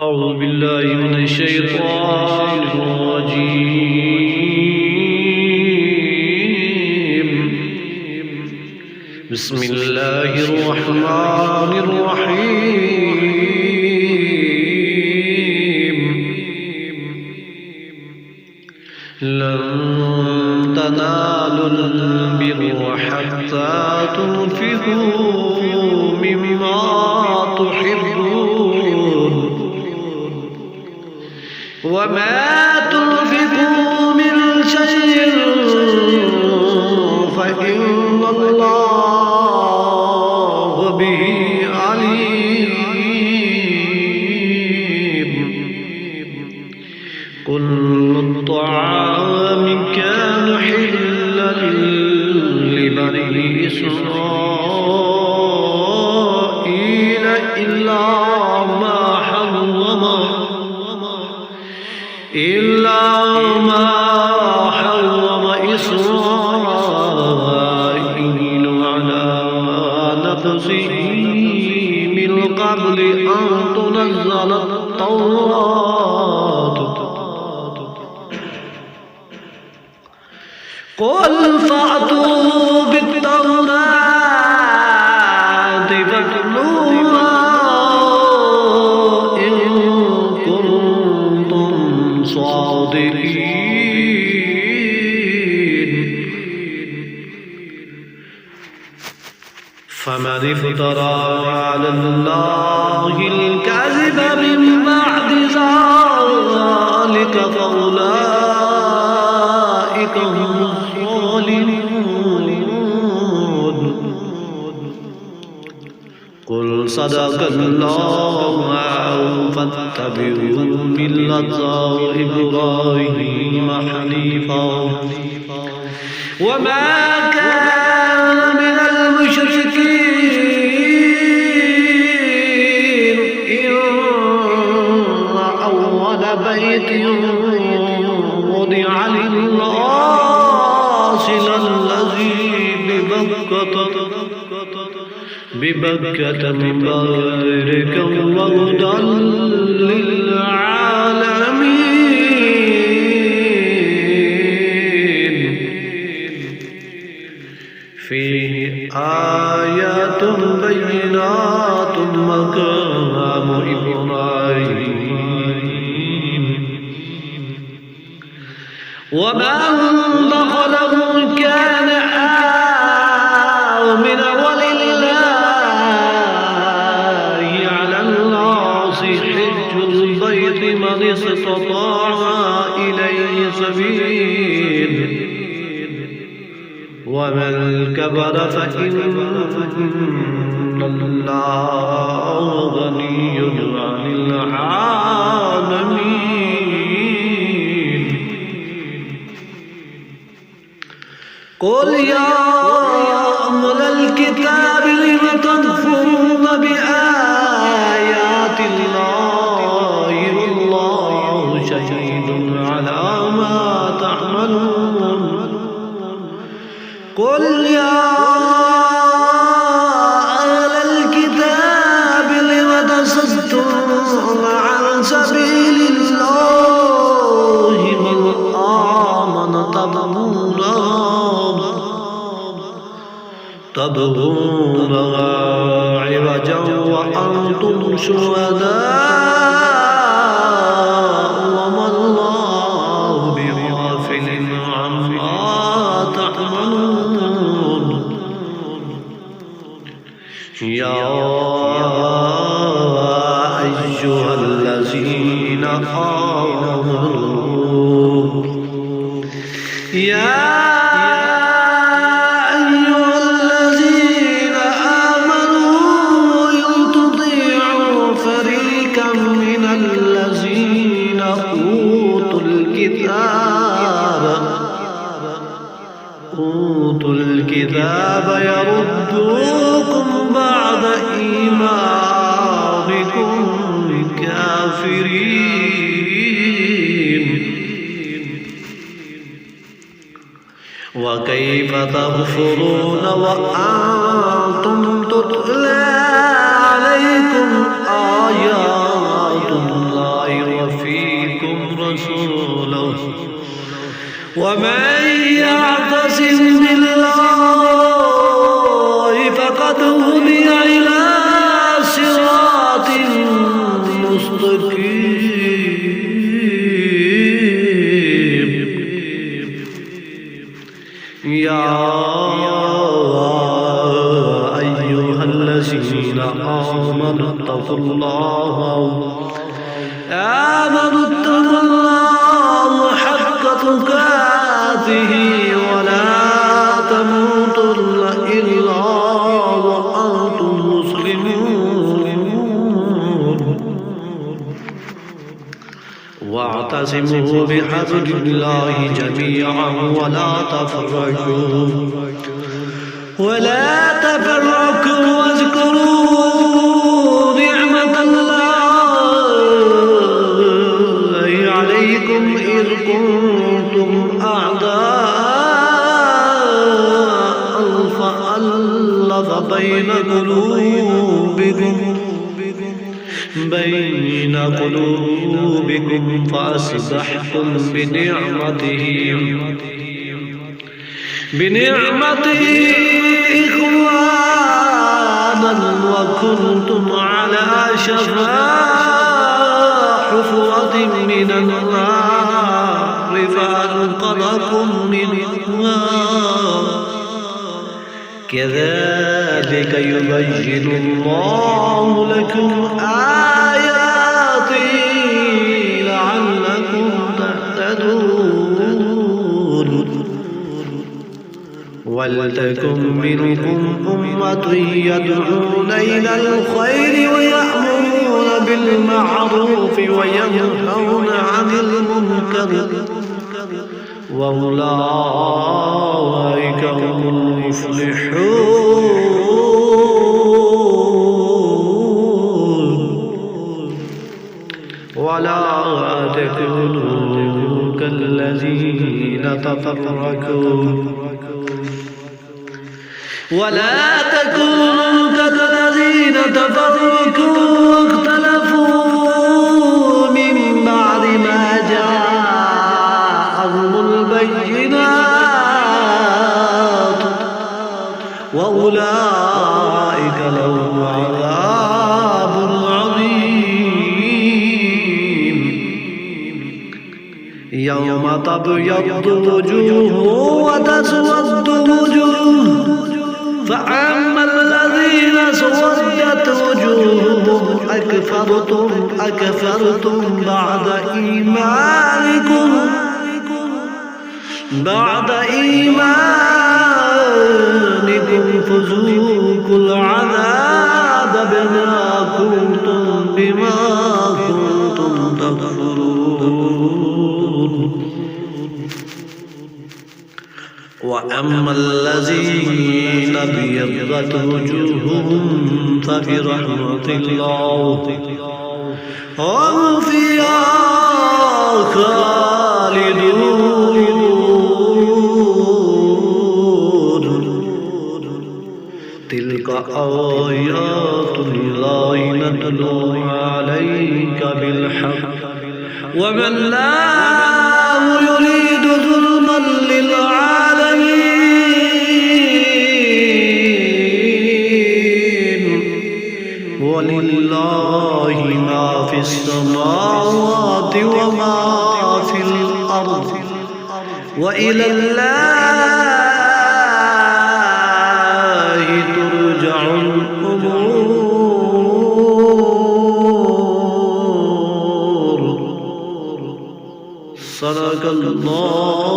أعوذ بالله من الشيطان الرجيم. بسم الله الرحمن الرحيم. لن تنالوا البر حتى تنفقوا مما تحبون وما تنفقوا من شيء فإن الله به عليم. كل الطعام كان حلا لبني إسرائيل إلا ما حرم إسرائيل على نفسه من قبل أن تنزل التوراة. قل فأتوا بالتوراة فاتلوها إن كنتم صادقين. فمن افترى على الله الكذب من بعد ذلك فأولئك هم الظالمون. قل صدق الله فاتبعوا ملة إبراهيم حنيفا وما كان من المشركين. إن أول بيت وضع للناس للذي ببكة مباركا وهدى للعالمين. فيه آيات بينات مقام إبراهيم ومن دخله كان آمنا من استطاع إليه سبيل ومن كفر فإن الله غني عن العالمين. قل يا أهل الكتاب لم تكفرون بآيات الله والله شهيد على ما تعملون. قل يا أهل الكتاب لم تصدون عن سبيل الله من آمن تبغونها عوجا وأنتم شهداء وما الله بغافل عما تعملون. يا أيها الذين آمنوا أوتوا الكتاب يردوكم بعد إيمانكم كافرين. وكيف تغفرون وأنتم تتلى عليكم آيات الله ورسوله ومن يعتصم بالله فقد هدي إلى صراط مستقيم يا أيها الذين آمنوا اتقوا الله حق تقاته ولا تموتن إلا وأنتم مسلمون واعتصموا بحبل الله جميعا ولا تفرقوا واذكروا نعمة الله عليكم إذ كنتم أعداء فألف بين قلوبكم فأصبحتم بنعمته إخوانا وكنتم على شفا حفرة من النار فأنقذكم منها كذلك يبين الله لكم آياته لعلكم تهتدون ولتكن منكم أمة يدعون إلى الخير ويأمرون بالمعروف وينهون عن المنكر وأولئك هم المفلحون ولا تكونوا كالذين تفرقوا واختلفوا من بعد ما جاءهم البينات وأولئك لهم عذاب عظيم يوم تبيض وجوه وتسود وجوه فأما الذين سودت وجوههم أكفرتم بعد إيمانكم فذوقوا العذاب بما كنتم تكفرون وأما الذين ابيضت وجوههم فبرحمة الله هم فيها خالدون تلك آيات الله نتلوها عليك بالحق وما الله يريد ظلما للعالمين ولله ما في السماوات وما في الأرض وإلى الله ترجع الأمور صدق الله